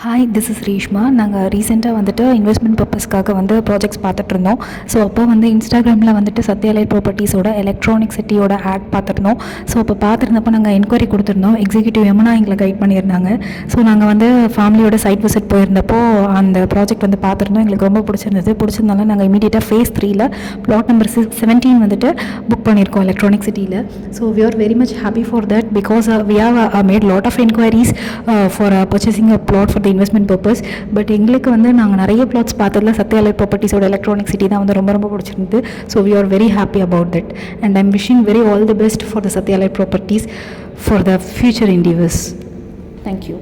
Hi, this is Reeshma. நாங்கள் ரீசெண்டாக வந்துட்டு இன்வெஸ்ட்மெண்ட் பர்பஸ்க்காக வந்து ப்ராஜெக்ட்ஸ் பார்த்துட்ருந்தோம். ஸோ அப்போ வந்து இன்ஸ்டாகிராமில் வந்துட்டு சத்யாலயா ப்ராப்பர்ட்டிஸோட எலக்ட்ரானிக் சிட்டியோட ஆட் பார்த்துருந்தோம். ஸோ அப்போ பார்த்துருந்தப்போ நாங்கள் என்கொயரி கொடுத்துருந்தோம். எக்ஸிக்யூட்டிவ் யமுனா எங்களை கைட் பண்ணியிருந்தாங்க. ஸோ நாங்கள் வந்து ஃபேமிலியோட சைட் விசிட் போயிருந்தப்போ அந்த ப்ராஜெக்ட் வந்து பார்த்துருந்தோம். எங்களுக்கு ரொம்ப பிடிச்சிருந்தனால நாங்கள் இமீடியட்டாக ஃபேஸ் 3ல் பிளாட் நம்பர் 17 வந்துட்டு புக் பண்ணியிருக்கோம் எலக்ட்ரானிக் சிட்டியில். So we are very much happy for that because we have made lot of enquiries for purchasing a flat for investment purpose. But எங்களுக்கு வந்து நாங்கள் நிறைய பிளாட்ஸ் பார்த்ததுல சத்யாலயா ப்ராப்பர்ட்டிஸோட எலக்ட்ரானிக் சிட்டி தான் வந்து ரொம்ப பிடிச்சிருந்தது. So we are very happy about that and I'm wishing very all the best for the Sathyalaya properties for the future endeavors. Thank you.